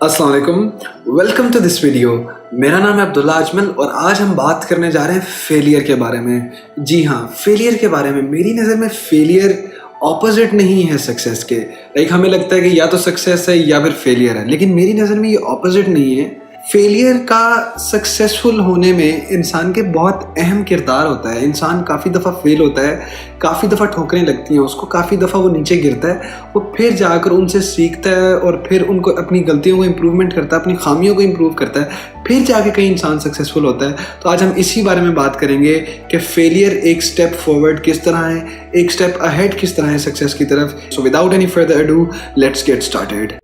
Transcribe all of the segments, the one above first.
अस्सलाम वालेकुम, welcome to this video. मेरा नाम है अब्दुल्ला अजमल और आज हम बात करने जा रहे हैं फेलियर के बारे में। जी हाँ, फेलियर के बारे में। मेरी नज़र में फेलियर ऑपोजिट नहीं है सक्सेस के। लाइक हमें लगता है कि या तो सक्सेस है या फिर फेलियर है, लेकिन मेरी नज़र में ये ऑपोजिट नहीं है। फेलियर का सक्सेसफुल होने में इंसान के बहुत अहम किरदार होता है। इंसान काफ़ी दफ़ा फेल होता है, काफ़ी दफ़ा ठोकरें लगती हैं उसको, काफ़ी दफ़ा वो नीचे गिरता है, वो फिर जाकर उनसे सीखता है और फिर उनको अपनी गलतियों को इम्प्रूवमेंट करता है, अपनी खामियों को इम्प्रूव करता है, फिर जाके कहीं इंसान सक्सेसफुल होता है। तो आज हम इसी बारे में बात करेंगे कि फेलियर एक स्टेप फॉरवर्ड किस तरह है, एक स्टेप अहेड किस तरह है सक्सेस की तरफ। So without any further ado, let's get started.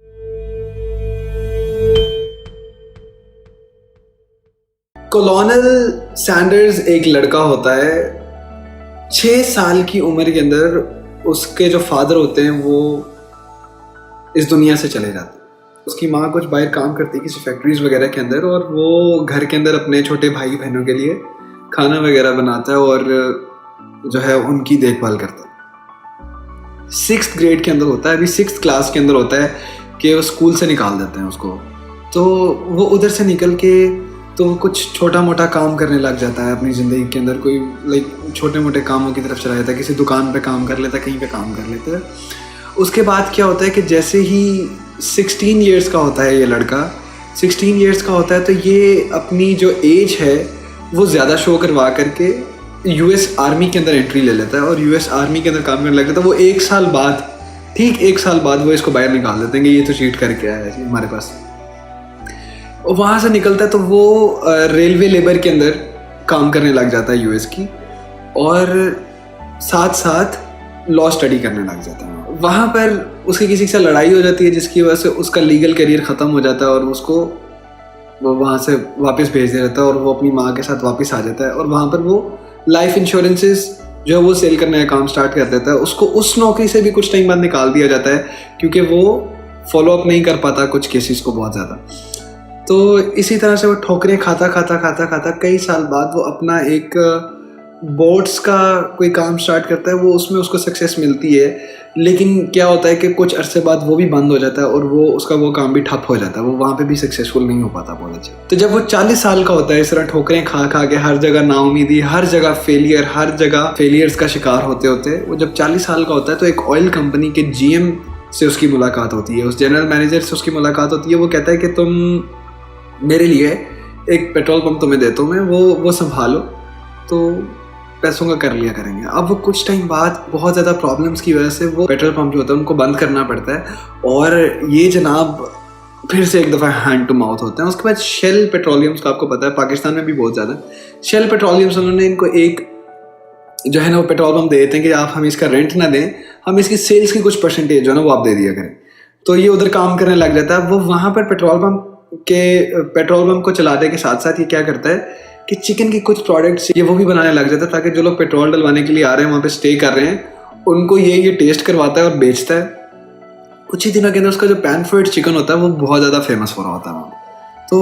Colonel Sanders एक लड़का होता है, 6 साल की उम्र के अंदर उसके जो फादर होते हैं वो इस दुनिया से चले जाते हैं। उसकी माँ कुछ बाहर काम करती है किसी फैक्ट्रीज वगैरह के अंदर, और वो घर के अंदर अपने छोटे भाई बहनों के लिए खाना वगैरह बनाता है और जो है उनकी देखभाल करता है। 6th ग्रेड के अंदर होता है, अभी 6th क्लास के अंदर होता है कि वो स्कूल से निकाल देते हैं उसको। तो वो उधर से निकल के तो कुछ छोटा मोटा काम करने लग जाता है अपनी ज़िंदगी के अंदर। कोई लाइक छोटे मोटे कामों की तरफ चला जाता है, किसी दुकान पे काम कर लेता है, कहीं पे काम कर लेता है। उसके बाद क्या होता है कि जैसे ही 16 ईयर्स का होता है ये लड़का, 16 ईयर्स का होता है, तो ये अपनी जो एज है वो ज़्यादा शो करवा करके US आर्मी के अंदर एंट्री ले लेता है और US आर्मी के अंदर काम करने लग जाता है। वो 1 साल बाद, ठीक 1 साल बाद वो इसको बाहर निकाल देते हैं कि ये तो चीट करके आया है हमारे पास। और वहाँ से निकलता है तो वो रेलवे लेबर के अंदर काम करने लग जाता है US की, और साथ साथ लॉ स्टडी करने लग जाता है। वहाँ पर उसकी किसी से लड़ाई हो जाती है जिसकी वजह से उसका लीगल करियर ख़त्म हो जाता है और उसको वो वहाँ से वापस भेज दिया जाता है और वो अपनी माँ के साथ वापस आ जाता है। और वहाँ पर वो लाइफ इंश्योरेंसेस जो है वो सेल करने का काम स्टार्ट कर देता है। उसको उस नौकरी से भी कुछ टाइम बाद निकाल दिया जाता है क्योंकि वो फॉलो अप नहीं कर पाता कुछ केसेस को बहुत ज़्यादा। तो इसी तरह से वो ठोकरें खाता कई साल बाद वो अपना एक बोट्स का कोई काम स्टार्ट करता है। वो उसमें उसको सक्सेस मिलती है, लेकिन क्या होता है कि कुछ अरसे बाद वो भी बंद हो जाता है और वो उसका वो काम भी ठप हो जाता है। वो वहाँ पे भी सक्सेसफुल नहीं हो पाता बहुत अच्छा। तो जब वो 40 साल का होता है, इस तरह ठोकरें खा के हर जगह नाउमीदी, हर जगह फेलियर, हर जगह फेलियर्स का शिकार होते होते वो जब 40 साल का होता है तो एक ऑयल कंपनी के GM से उसकी मुलाकात होती है, उस जनरल मैनेजर से उसकी मुलाकात होती है। वो कहता है कि तुम मेरे लिए एक पेट्रोल पंप तुम्हें देता हूँ मैं, वो संभालो, तो पैसों का कर लिया करेंगे। अब वो कुछ टाइम बाद बहुत ज़्यादा प्रॉब्लम्स की वजह से वो पेट्रोल पंप जो होता है उनको बंद करना पड़ता है और ये जनाब फिर से एक दफ़ा हैंड टू माउथ होते हैं। उसके बाद शेल पेट्रोलियम्स का आपको पता है पाकिस्तान में भी बहुत ज़्यादा शेल पेट्रोलियम्स, उन्होंने इनको एक जो है ना वो पेट्रोल पंप दे देते हैं कि आप हमें इसका रेंट ना दें, हम इसकी सेल्स की कुछ परसेंटेज जो है ना वो आप दे दिया करें। तो ये उधर काम करने लग जाता है। वो वहाँ पर पेट्रोल पंप को चलाने के साथ साथ ये क्या करता है कि चिकन की कुछ प्रोडक्ट्स ये वो भी बनाने लग जाता है ताकि जो लोग पेट्रोल डलवाने के लिए आ रहे हैं, वहाँ पे स्टे कर रहे हैं, उनको ये टेस्ट करवाता है और बेचता है। कुछ ही दिनों के अंदर उसका जो पैन फ्राइड चिकन होता है वो बहुत ज़्यादा फेमस हो रहा होता है वहाँ। तो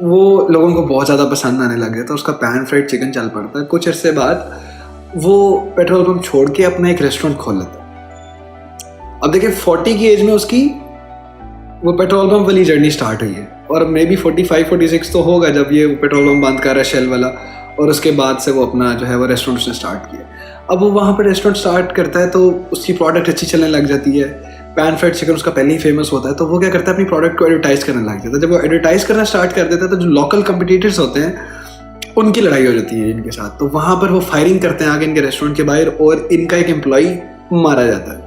वो लोगों को बहुत ज़्यादा पसंद आने लग जाता है, उसका पैन फ्राइड चिकन चल पड़ता है। कुछ अर्से बाद वो पेट्रोल पंप छोड़ के अपना एक रेस्टोरेंट खोल लेता है। अब देखिए 40 की एज में उसकी वो पेट्रोल पंप वाली जर्नी स्टार्ट हुई है और मे बी 45-46 तो होगा जब ये पेट्रोल पंप बंद कर रहा है शेल वाला, और उसके बाद से वो अपना जो है वो रेस्टोरेंट उसने स्टार्ट किया। अब वो वहाँ पर रेस्टोरेंट स्टार्ट करता है तो उसकी प्रोडक्ट अच्छी चलने लग जाती है। पैन फ्राइड चिकन उसका पहले ही फेमस होता है, तो वो क्या करता है अपनी प्रोडक्ट को एडवर्टाइज़ करने लग जाता है। जब वो एडवर्टाइज़ करना स्टार्ट कर देता है तो जो लोकल कंपिटिटर्स होते हैं उनकी लड़ाई हो जाती है इनके साथ। तो वहाँ पर वो फायरिंग करते हैं आगे इनके रेस्टोरेंट के बाहर और इनका एक एम्प्लॉई मारा जाता है।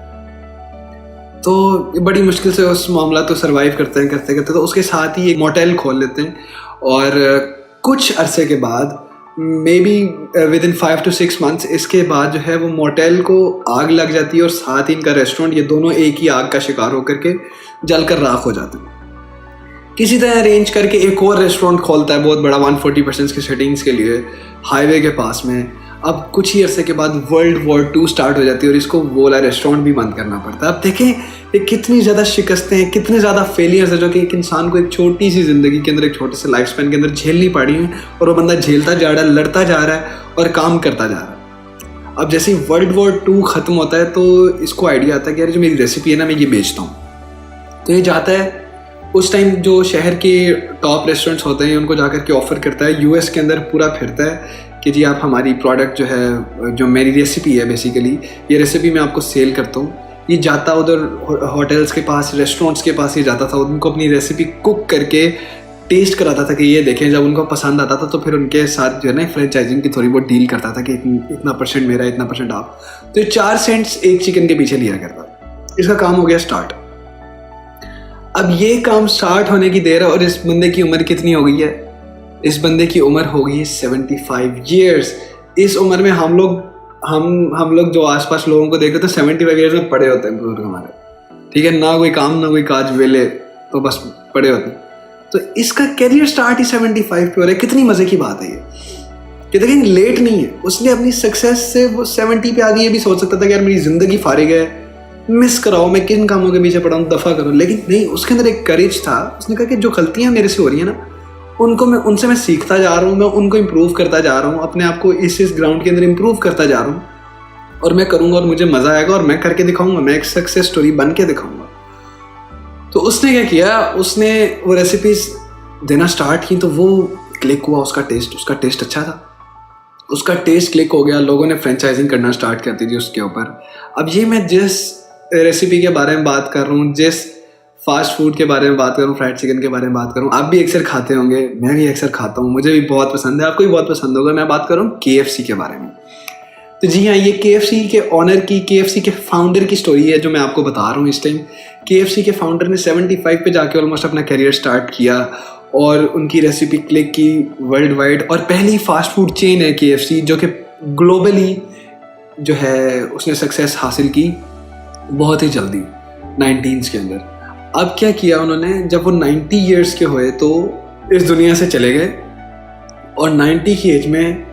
तो बड़ी मुश्किल से उस मामला तो सरवाइव करते तो उसके साथ ही एक मोटेल खोल लेते हैं और कुछ अरसे के बाद may be within 5 to 6 months इसके बाद जो है वो मोटेल को आग लग जाती है और साथ ही इनका रेस्टोरेंट, ये दोनों एक ही आग का शिकार होकर के जलकर राख हो जाते हैं। किसी तरह अरेंज करके एक और रेस्टोरेंट खोलता है बहुत बड़ा 140% की सेटिंग्स के लिए हाईवे के पास में। अब कुछ ही अरसे के बाद World War II स्टार्ट हो जाती है और इसको वो वाला रेस्टोरेंट भी बंद करना पड़ता है। अब देखें ये कितनी ज़्यादा शिकस्तें हैं, कितने ज़्यादा फेलियर्स है जो कि एक इंसान को एक छोटी सी ज़िंदगी के अंदर, एक छोटे से लाइफ स्पैन के अंदर झेलनी पड़ी है और वो बंदा झेलता जा रहा है, लड़ता जा रहा है और काम करता जा रहा है। अब जैसे ही World War II ख़त्म होता है तो इसको आइडिया आता है कि यार जो मेरी रेसिपी है ना मैं ये बेचता हूँ। तो ये जाता है उस टाइम जो शहर के टॉप रेस्टोरेंट्स होते हैं उनको जाकर के ऑफ़र करता है, यूएस के अंदर पूरा फिरता है कि जी आप हमारी प्रोडक्ट जो है, जो मेरी रेसिपी है बेसिकली, ये रेसिपी मैं आपको सेल करता हूँ। ये जाता उधर होटल्स के पास, रेस्टोरेंट्स के पास ये जाता था, उनको अपनी रेसिपी कुक करके टेस्ट कराता था कि ये देखें। जब उनको पसंद आता था तो फिर उनके साथ जो है ना फ्रेंचाइजिंग की थोड़ी बहुत डील करता था कि इतना परसेंट मेरा, इतना परसेंट आप। तो ये 4 सेंट्स एक चिकन के पीछे लिया करता। इसका काम हो गया स्टार्ट। अब ये काम स्टार्ट होने की देर है और इस बंदे की उम्र कितनी हो गई है? इस बंदे की उम्र हो गई है 75 ईयर्स। इस उम्र में हम लोग जो आसपास लोगों को देखते तो 75 ईयर्स में पड़े होते हैं बुजुर्ग हमारे, ठीक है, ना कोई काम ना कोई काज, वेले, तो बस पड़े होते हैं। तो इसका कैरियर स्टार्ट ही 75 पे हो रहा है। कितनी मजे की बात है ये कि देखें लेट नहीं है। उसने अपनी सक्सेस से वो 70 पे आगे ये भी सोच सकता था कि यार मेरी जिंदगी फारिग है, मिस कराओ, मैं किन कामों के पीछे पड़ा हूँ, दफा करो। लेकिन नहीं, उसके अंदर एक करेज था। उसने कहा कि जो गलतियां मेरे से हो रही है ना, उनसे मैं सीखता जा रहा हूँ, मैं उनको इम्प्रूव करता जा रहा हूँ, अपने आप को इस ग्राउंड के अंदर इम्प्रूव करता जा रहा हूँ और मैं करूँगा और मुझे मजा आएगा और मैं करके दिखाऊंगा, मैं एक सक्सेस स्टोरी बन के दिखाऊंगा। तो उसने क्या किया, उसने वो रेसिपीज देना स्टार्ट की तो वो क्लिक हुआ, उसका टेस्ट अच्छा था, उसका टेस्ट क्लिक हो गया, लोगों ने फ्रेंचाइजिंग करना स्टार्ट कर दी थी उसके ऊपर। अब ये मैं जिस रेसिपी के बारे में बात कर रहा हूँ, जिस फास्ट फूड के बारे में बात कर रहा हूँ, फ्राइड चिकन के बारे में बात कर रहा हूँ, आप भी अक्सर खाते होंगे, मैं भी अक्सर खाता हूँ, मुझे भी बहुत पसंद है, आपको भी बहुत पसंद होगा। मैं बात कर रहा हूँ KFC के बारे में। तो जी हाँ, ये KFC के ऑनर की, KFC के फाउंडर की स्टोरी है जो मैं आपको बता रहा हूँ इस टाइम। KFC के फाउंडर ने 75 पे जाके ऑलमोस्ट अपना करियर स्टार्ट किया और उनकी रेसिपी क्लिक की वर्ल्ड वाइड, और पहली फास्ट फूड चेन है KFC जो कि ग्लोबली जो है उसने सक्सेस हासिल की बहुत ही जल्दी 19s के अंदर। अब क्या किया उन्होंने, जब वो 90 ईयर्स के हुए तो इस दुनिया से चले गए, और 90 की एज में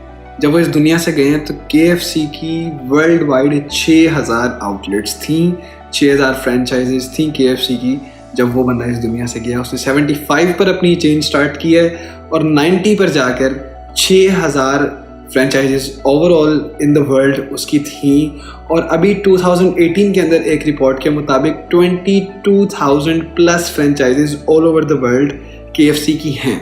जब वो इस दुनिया से गए हैं तो KFC की वर्ल्ड वाइड 6000 आउटलेट्स थी, 6000 फ्रेंचाइजेस थी KFC की। जब वो बंदा इस दुनिया से गया, उसने 75 पर अपनी चेन स्टार्ट की है और 90 पर जाकर 6000 franchises overall in the world उसकी थी। और अभी 2018 के अंदर एक रिपोर्ट के मुताबिक 22,000 plus franchises all over the world KFC की हैं।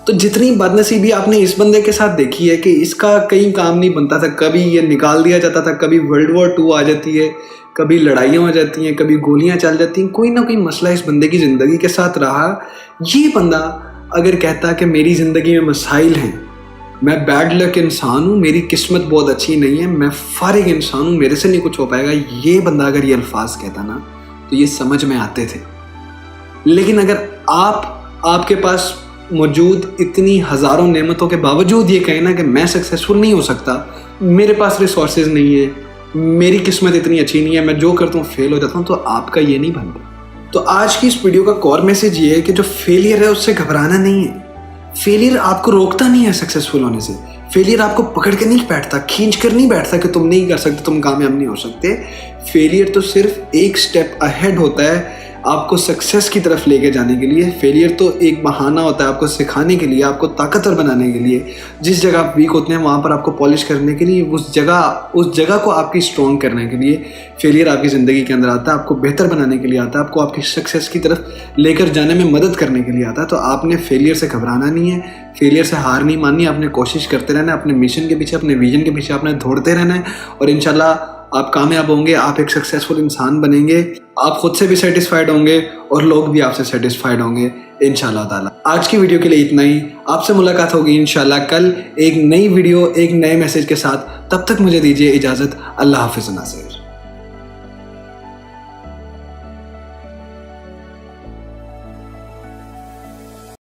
तो जितनी बदनसीबी आपने इस बंदे के साथ देखी है कि इसका कहीं काम नहीं बनता था, कभी ये निकाल दिया जाता था, कभी वर्ल्ड वॉर 2 आ जाती है, कभी लड़ाइयाँ हो जाती हैं, कभी गोलियाँ चल जाती हैं, कोई ना कोई मसला इस बंदे की ज़िंदगी के साथ रहा। ये बंदा अगर कहता कि मेरी ज़िंदगी में मसाइल हैं, मैं बैड लक इंसान हूँ, मेरी किस्मत बहुत अच्छी नहीं है, मैं फारिग इंसान हूँ, मेरे से नहीं कुछ हो पाएगा, ये बंदा अगर ये अल्फाज कहता ना तो ये समझ में आते थे। लेकिन अगर आपके पास मौजूद इतनी हज़ारों नेमतों के बावजूद ये कहना कि मैं सक्सेसफुल नहीं हो सकता, मेरे पास रिसोर्सेज नहीं है, मेरी किस्मत इतनी अच्छी नहीं है, मैं जो करता हूँ फेल हो जाता हूँ, तो आपका ये नहीं बनता। तो आज की इस वीडियो का कोर मैसेज ये है कि जो फेलियर है उससे घबराना नहीं है। फेलियर आपको रोकता नहीं है सक्सेसफुल होने से। फेलियर आपको पकड़ के नहीं बैठता, खींच कर नहीं बैठता कि तुम नहीं कर सकते, तुम कामयाब नहीं हो सकते। फेलियर तो सिर्फ एक स्टेप अहेड होता है आपको सक्सेस की तरफ लेके जाने के लिए। फेलियर तो एक बहाना होता है आपको सिखाने के लिए, आपको ताकतवर बनाने के लिए। जिस जगह आप वीक होते हैं वहाँ पर आपको पॉलिश करने के लिए, उस जगह को आपकी स्ट्रॉन्ग करने के लिए फेलियर आपकी ज़िंदगी के अंदर आता है। आपको बेहतर बनाने के लिए आता है, आपको आपकी सक्सेस की तरफ लेकर जाने में मदद करने के लिए आता है। तो आपने फेलियर से घबराना नहीं है, फेलियर से हार नहीं माननी, आपने कोशिश करते रहना है, अपने मिशन के पीछे, अपने विजन के पीछे आपने दौड़ते रहना है, और इंशाल्लाह आप कामयाब होंगे, आप एक सक्सेसफुल इंसान बनेंगे, आप खुद से भी सेटिस्फाइड होंगे और लोग भी आपसे सेटिस्फाइड होंगे इंशाल्लाह ताला। आज की वीडियो के लिए इतना ही। आपसे मुलाकात होगी इंशाल्लाह कल एक नई वीडियो, एक नए मैसेज के साथ। तब तक मुझे दीजिए इजाज़त। अल्लाह हाफिज़ नासिर।